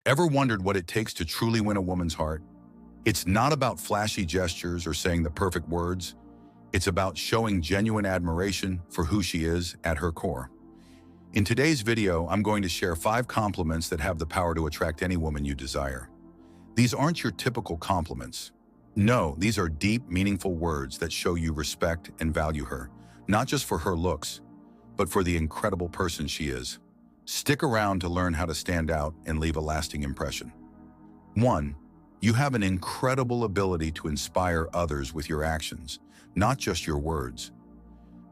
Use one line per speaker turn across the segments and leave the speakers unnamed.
Ever wondered what it takes to truly win a woman's heart? It's not about flashy gestures or saying the perfect words. It's about showing genuine admiration for who she is at her core. In today's video, I'm going to share 5 compliments that have the power to attract any woman you desire. These aren't your typical compliments. No, these are deep, meaningful words that show you respect and value her, not just for her looks, but for the incredible person she is. Stick around to learn how to stand out and leave a lasting impression. 1. You have an incredible ability to inspire others with your actions, not just your words.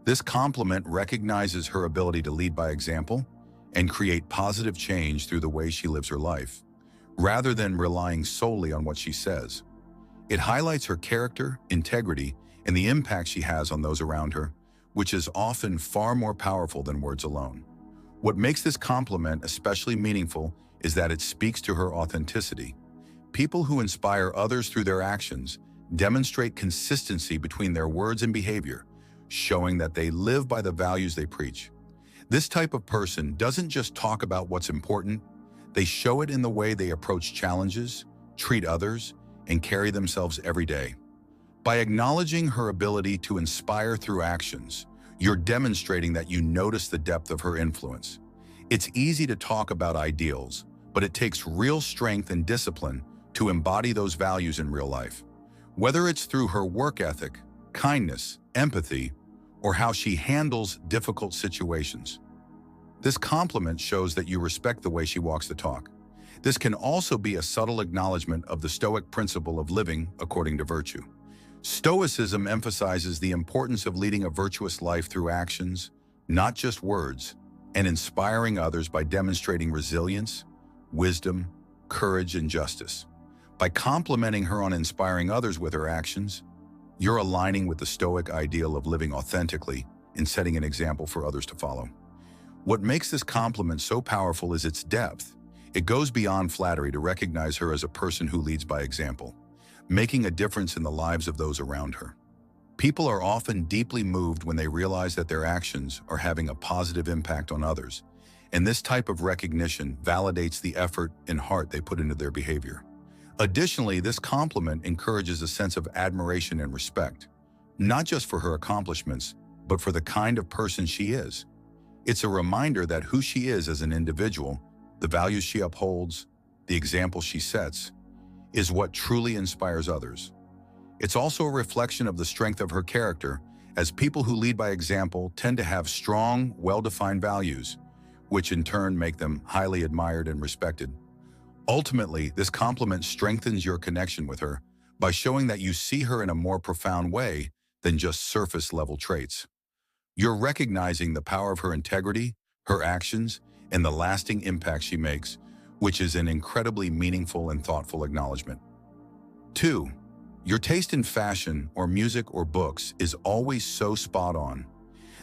This compliment recognizes her ability to lead by example and create positive change through the way she lives her life, rather than relying solely on what she says. It highlights her character, integrity, and the impact she has on those around her, which is often far more powerful than words alone. What makes this compliment especially meaningful is that it speaks to her authenticity. People who inspire others through their actions demonstrate consistency between their words and behavior, showing that they live by the values they preach. This type of person doesn't just talk about what's important, they show it in the way they approach challenges, treat others, and carry themselves every day. By acknowledging her ability to inspire through actions, you're demonstrating that you notice the depth of her influence. It's easy to talk about ideals, but it takes real strength and discipline to embody those values in real life. Whether it's through her work ethic, kindness, empathy, or how she handles difficult situations. This compliment shows that you respect the way she walks the talk. This can also be a subtle acknowledgement of the Stoic principle of living according to virtue. Stoicism emphasizes the importance of leading a virtuous life through actions, not just words, and inspiring others by demonstrating resilience, wisdom, courage, and justice. By complimenting her on inspiring others with her actions, you're aligning with the Stoic ideal of living authentically and setting an example for others to follow. What makes this compliment so powerful is its depth. It goes beyond flattery to recognize her as a person who leads by example, making a difference in the lives of those around her. People are often deeply moved when they realize that their actions are having a positive impact on others, and this type of recognition validates the effort and heart they put into their behavior. Additionally, this compliment encourages a sense of admiration and respect, not just for her accomplishments, but for the kind of person she is. It's a reminder that who she is as an individual, the values she upholds, the example she sets, is what truly inspires others. It's also a reflection of the strength of her character, as people who lead by example tend to have strong, well-defined values, which in turn make them highly admired and respected. Ultimately, this compliment strengthens your connection with her by showing that you see her in a more profound way than just surface-level traits. You're recognizing the power of her integrity, her actions, and the lasting impact she makes, which is an incredibly meaningful and thoughtful acknowledgement. 2. Your taste in fashion or music or books is always so spot on.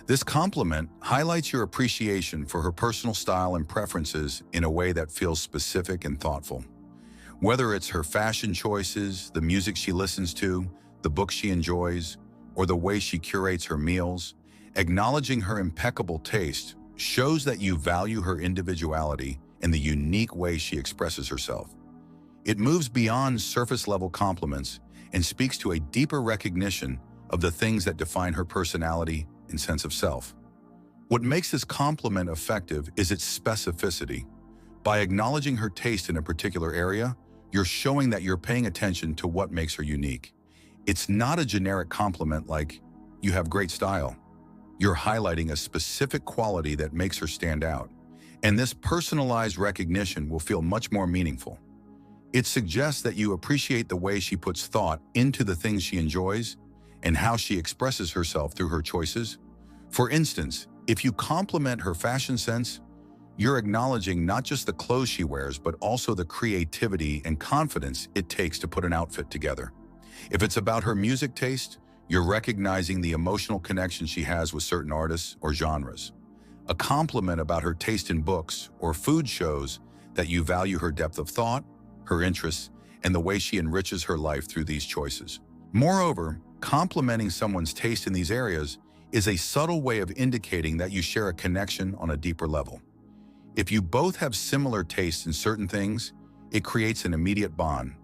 This compliment highlights your appreciation for her personal style and preferences in a way that feels specific and thoughtful. Whether it's her fashion choices, the music she listens to, the books she enjoys, or the way she curates her meals, acknowledging her impeccable taste shows that you value her individuality and the unique way she expresses herself. It moves beyond surface-level compliments and speaks to a deeper recognition of the things that define her personality and sense of self. What makes this compliment effective is its specificity. By acknowledging her taste in a particular area, you're showing that you're paying attention to what makes her unique. It's not a generic compliment like, "You have great style." You're highlighting a specific quality that makes her stand out, and this personalized recognition will feel much more meaningful. It suggests that you appreciate the way she puts thought into the things she enjoys and how she expresses herself through her choices. For instance, if you compliment her fashion sense, you're acknowledging not just the clothes she wears, but also the creativity and confidence it takes to put an outfit together. If it's about her music taste, you're recognizing the emotional connection she has with certain artists or genres. A compliment about her taste in books or food shows that you value her depth of thought, her interests, and the way she enriches her life through these choices. Moreover, complimenting someone's taste in these areas is a subtle way of indicating that you share a connection on a deeper level. If you both have similar tastes in certain things, It creates an immediate bond.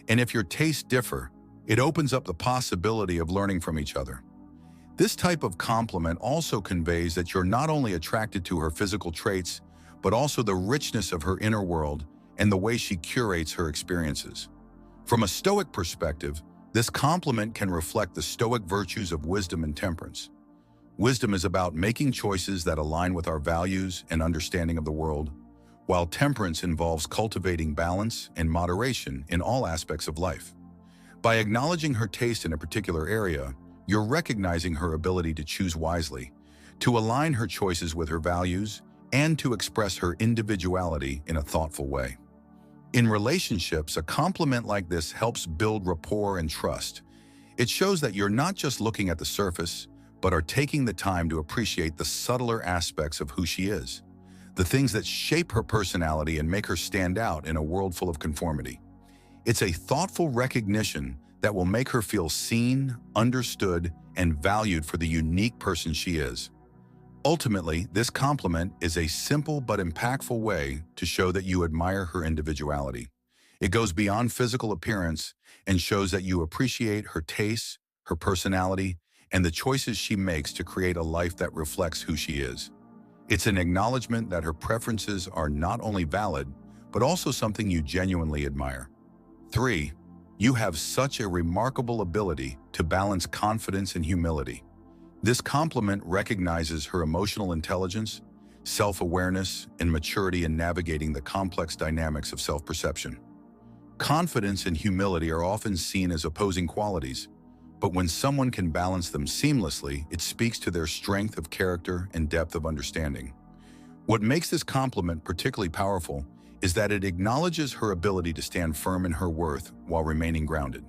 And if your tastes differ, it opens up the possibility of learning from each other. This type of compliment also conveys that you're not only attracted to her physical traits, but also the richness of her inner world and the way she curates her experiences. From a Stoic perspective, this compliment can reflect the Stoic virtues of wisdom and temperance. Wisdom is about making choices that align with our values and understanding of the world, while temperance involves cultivating balance and moderation in all aspects of life. By acknowledging her taste in a particular area, you're recognizing her ability to choose wisely, to align her choices with her values, and to express her individuality in a thoughtful way. In relationships, a compliment like this helps build rapport and trust. It shows that you're not just looking at the surface, but are taking the time to appreciate the subtler aspects of who she is, the things that shape her personality and make her stand out in a world full of conformity. It's a thoughtful recognition that will make her feel seen, understood, and valued for the unique person she is. Ultimately, this compliment is a simple but impactful way to show that you admire her individuality. It goes beyond physical appearance and shows that you appreciate her tastes, her personality, and the choices she makes to create a life that reflects who she is. It's an acknowledgement that her preferences are not only valid, but also something you genuinely admire. 3. You have such a remarkable ability to balance confidence and humility. This compliment recognizes her emotional intelligence, self-awareness, and maturity in navigating the complex dynamics of self-perception. Confidence and humility are often seen as opposing qualities, but when someone can balance them seamlessly, it speaks to their strength of character and depth of understanding. What makes this compliment particularly powerful is that it acknowledges her ability to stand firm in her worth while remaining grounded.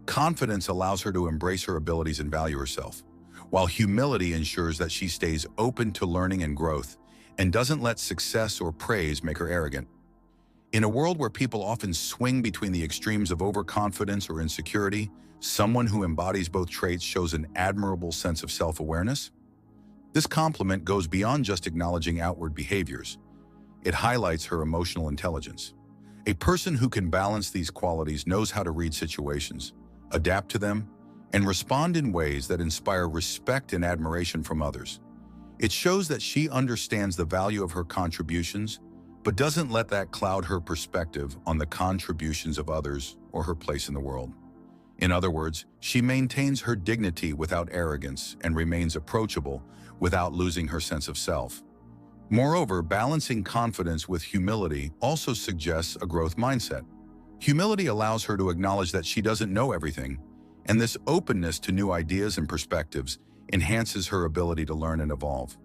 Confidence allows her to embrace her abilities and value herself, while humility ensures that she stays open to learning and growth and doesn't let success or praise make her arrogant. In a world where people often swing between the extremes of overconfidence or insecurity, someone who embodies both traits shows an admirable sense of self-awareness. This compliment goes beyond just acknowledging outward behaviors. It highlights her emotional intelligence. A person who can balance these qualities knows how to read situations, adapt to them, and respond in ways that inspire respect and admiration from others. It shows that she understands the value of her contributions, but doesn't let that cloud her perspective on the contributions of others or her place in the world. In other words, she maintains her dignity without arrogance and remains approachable without losing her sense of self. Moreover, balancing confidence with humility also suggests a growth mindset. Humility allows her to acknowledge that she doesn't know everything, and this openness to new ideas and perspectives enhances her ability to learn and evolve.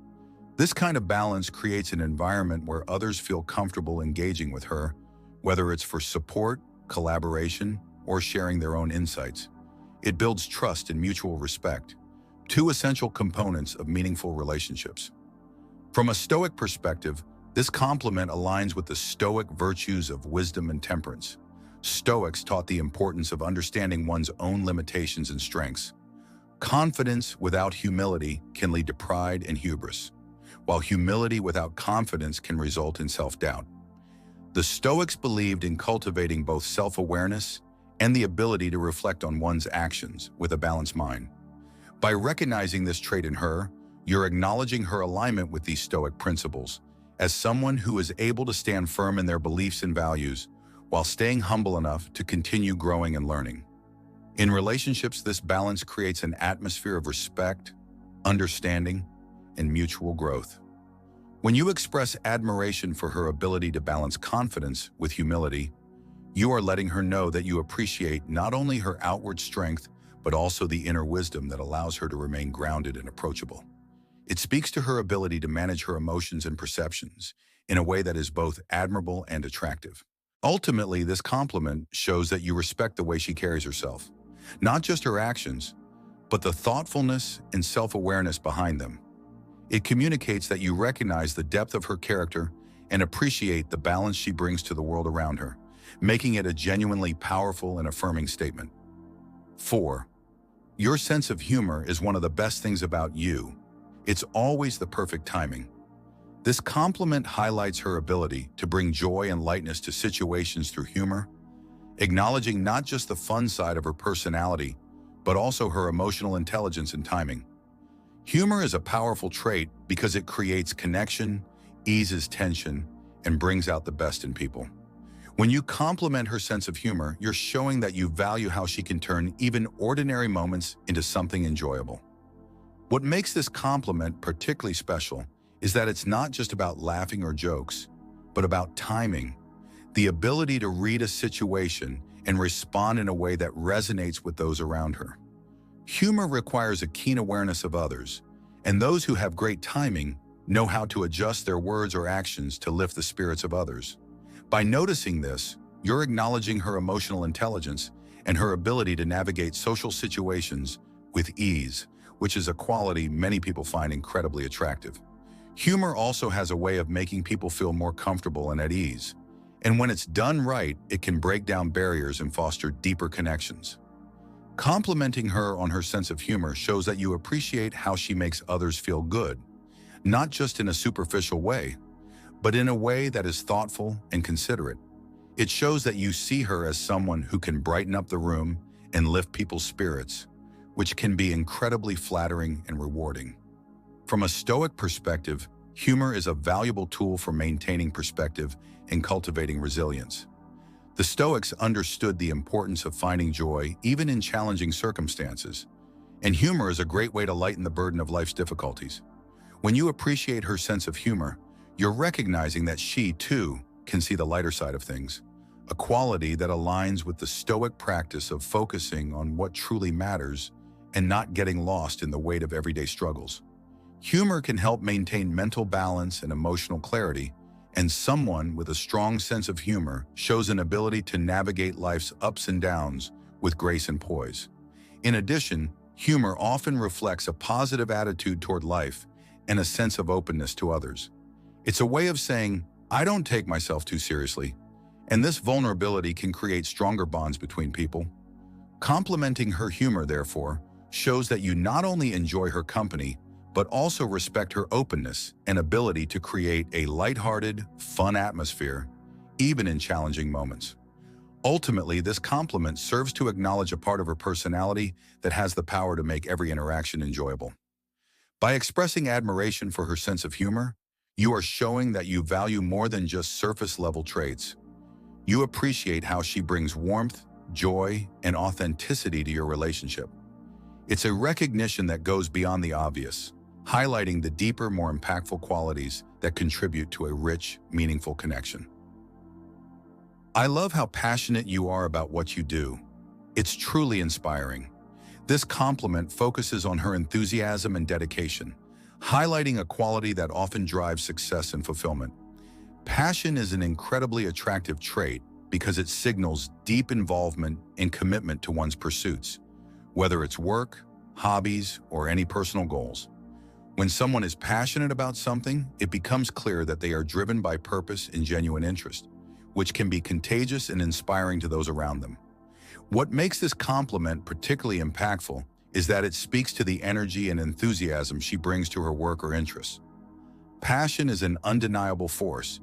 This kind of balance creates an environment where others feel comfortable engaging with her, whether it's for support, collaboration, or sharing their own insights. It builds trust and mutual respect, two essential components of meaningful relationships. From a Stoic perspective, this compliment aligns with the Stoic virtues of wisdom and temperance. Stoics taught the importance of understanding one's own limitations and strengths. Confidence without humility can lead to pride and hubris, while humility without confidence can result in self-doubt. The Stoics believed in cultivating both self-awareness and the ability to reflect on one's actions with a balanced mind. By recognizing this trait in her, you're acknowledging her alignment with these Stoic principles as someone who is able to stand firm in their beliefs and values while staying humble enough to continue growing and learning. In relationships, this balance creates an atmosphere of respect, understanding, and mutual growth. When you express admiration for her ability to balance confidence with humility, you are letting her know that you appreciate not only her outward strength, but also the inner wisdom that allows her to remain grounded and approachable. It speaks to her ability to manage her emotions and perceptions in a way that is both admirable and attractive. Ultimately, this compliment shows that you respect the way she carries herself, not just her actions, but the thoughtfulness and self-awareness behind them. It communicates that you recognize the depth of her character and appreciate the balance she brings to the world around her, making it a genuinely powerful and affirming statement. 4. Your sense of humor is one of the best things about you. It's always the perfect timing. This compliment highlights her ability to bring joy and lightness to situations through humor, acknowledging not just the fun side of her personality, but also her emotional intelligence and timing. Humor is a powerful trait because it creates connection, eases tension, and brings out the best in people. When you compliment her sense of humor, you're showing that you value how she can turn even ordinary moments into something enjoyable. What makes this compliment particularly special is that it's not just about laughing or jokes, but about timing, the ability to read a situation and respond in a way that resonates with those around her. Humor requires a keen awareness of others, and those who have great timing know how to adjust their words or actions to lift the spirits of others. By noticing this, you're acknowledging her emotional intelligence and her ability to navigate social situations with ease, which is a quality many people find incredibly attractive. Humor also has a way of making people feel more comfortable and at ease. And when it's done right, it can break down barriers and foster deeper connections. Complimenting her on her sense of humor shows that you appreciate how she makes others feel good, not just in a superficial way, but in a way that is thoughtful and considerate. It shows that you see her as someone who can brighten up the room and lift people's spirits, which can be incredibly flattering and rewarding. From a Stoic perspective, humor is a valuable tool for maintaining perspective and cultivating resilience. The Stoics understood the importance of finding joy even in challenging circumstances, and humor is a great way to lighten the burden of life's difficulties. When you appreciate her sense of humor, you're recognizing that she, too, can see the lighter side of things, a quality that aligns with the Stoic practice of focusing on what truly matters and not getting lost in the weight of everyday struggles. Humor can help maintain mental balance and emotional clarity, and someone with a strong sense of humor shows an ability to navigate life's ups and downs with grace and poise. In addition, humor often reflects a positive attitude toward life and a sense of openness to others. It's a way of saying, I don't take myself too seriously, and this vulnerability can create stronger bonds between people. Complimenting her humor, therefore, shows that you not only enjoy her company, but also respect her openness and ability to create a lighthearted, fun atmosphere, even in challenging moments. Ultimately, this compliment serves to acknowledge a part of her personality that has the power to make every interaction enjoyable. By expressing admiration for her sense of humor, you are showing that you value more than just surface-level traits. You appreciate how she brings warmth, joy, and authenticity to your relationship. It's a recognition that goes beyond the obvious, highlighting the deeper, more impactful qualities that contribute to a rich, meaningful connection. I love how passionate you are about what you do. It's truly inspiring. This compliment focuses on her enthusiasm and dedication, highlighting a quality that often drives success and fulfillment. Passion is an incredibly attractive trait because it signals deep involvement and commitment to one's pursuits, whether it's work, hobbies, or any personal goals. When someone is passionate about something, it becomes clear that they are driven by purpose and genuine interest, which can be contagious and inspiring to those around them. What makes this compliment particularly impactful is that it speaks to the energy and enthusiasm she brings to her work or interests. Passion is an undeniable force.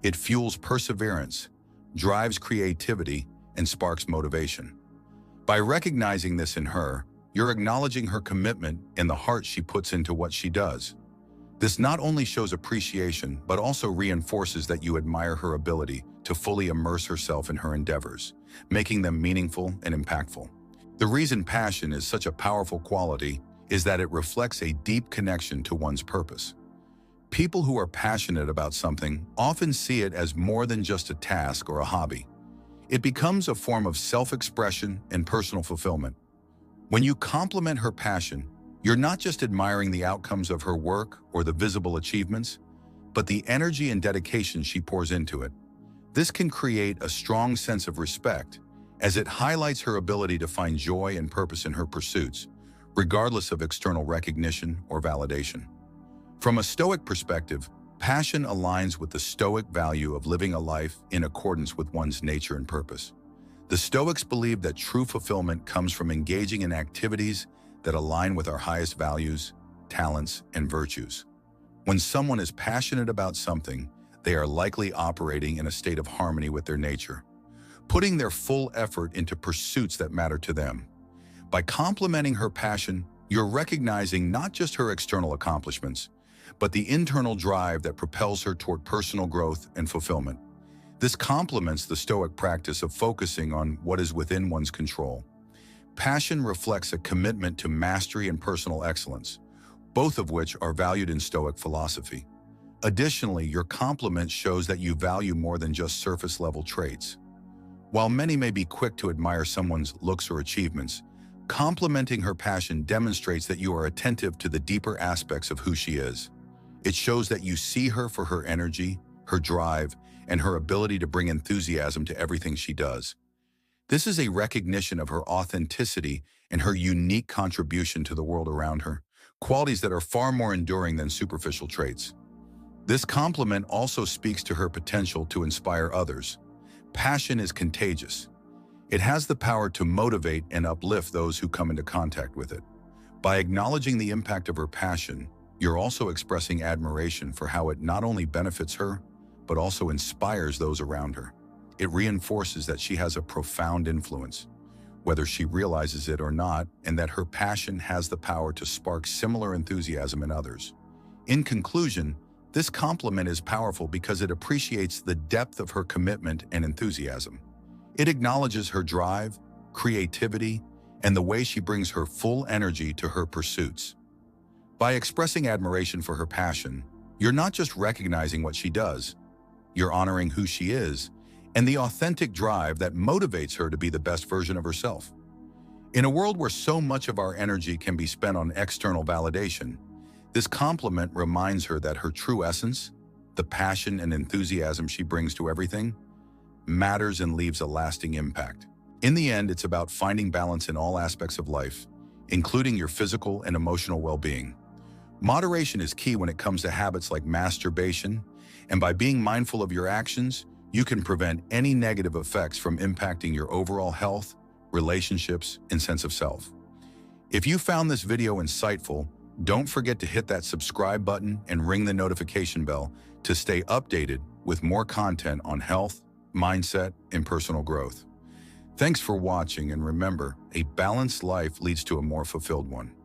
It fuels perseverance, drives creativity, and sparks motivation. By recognizing this in her, you're acknowledging her commitment and the heart she puts into what she does. This not only shows appreciation, but also reinforces that you admire her ability to fully immerse herself in her endeavors, making them meaningful and impactful. The reason passion is such a powerful quality is that it reflects a deep connection to one's purpose. People who are passionate about something often see it as more than just a task or a hobby. It becomes a form of self-expression and personal fulfillment. When you compliment her passion, you're not just admiring the outcomes of her work or the visible achievements, but the energy and dedication she pours into it. This can create a strong sense of respect, as it highlights her ability to find joy and purpose in her pursuits, regardless of external recognition or validation. From a Stoic perspective, passion aligns with the Stoic value of living a life in accordance with one's nature and purpose. The Stoics believe that true fulfillment comes from engaging in activities that align with our highest values, talents, and virtues. When someone is passionate about something, they are likely operating in a state of harmony with their nature, putting their full effort into pursuits that matter to them. By complementing her passion, you're recognizing not just her external accomplishments, but the internal drive that propels her toward personal growth and fulfillment. This complements the Stoic practice of focusing on what is within one's control. Passion reflects a commitment to mastery and personal excellence, both of which are valued in Stoic philosophy. Additionally, your compliment shows that you value more than just surface-level traits. While many may be quick to admire someone's looks or achievements, complimenting her passion demonstrates that you are attentive to the deeper aspects of who she is. It shows that you see her for her energy, her drive, and her ability to bring enthusiasm to everything she does. This is a recognition of her authenticity and her unique contribution to the world around her, qualities that are far more enduring than superficial traits. This compliment also speaks to her potential to inspire others. Passion is contagious. It has the power to motivate and uplift those who come into contact with it. By acknowledging the impact of her passion, you're also expressing admiration for how it not only benefits her, but also inspires those around her. It reinforces that she has a profound influence, whether she realizes it or not, and that her passion has the power to spark similar enthusiasm in others. In conclusion, this compliment is powerful because it appreciates the depth of her commitment and enthusiasm. It acknowledges her drive, creativity, and the way she brings her full energy to her pursuits. By expressing admiration for her passion, you're not just recognizing what she does, you're honoring who she is and the authentic drive that motivates her to be the best version of herself. In a world where so much of our energy can be spent on external validation, this compliment reminds her that her true essence, the passion and enthusiasm she brings to everything, matters and leaves a lasting impact. In the end, it's about finding balance in all aspects of life, including your physical and emotional well-being. Moderation is key when it comes to habits like masturbation, and by being mindful of your actions, you can prevent any negative effects from impacting your overall health, relationships, and sense of self. If you found this video insightful, don't forget to hit that subscribe button and ring the notification bell to stay updated with more content on health, mindset, and personal growth. Thanks for watching, and remember, a balanced life leads to a more fulfilled one.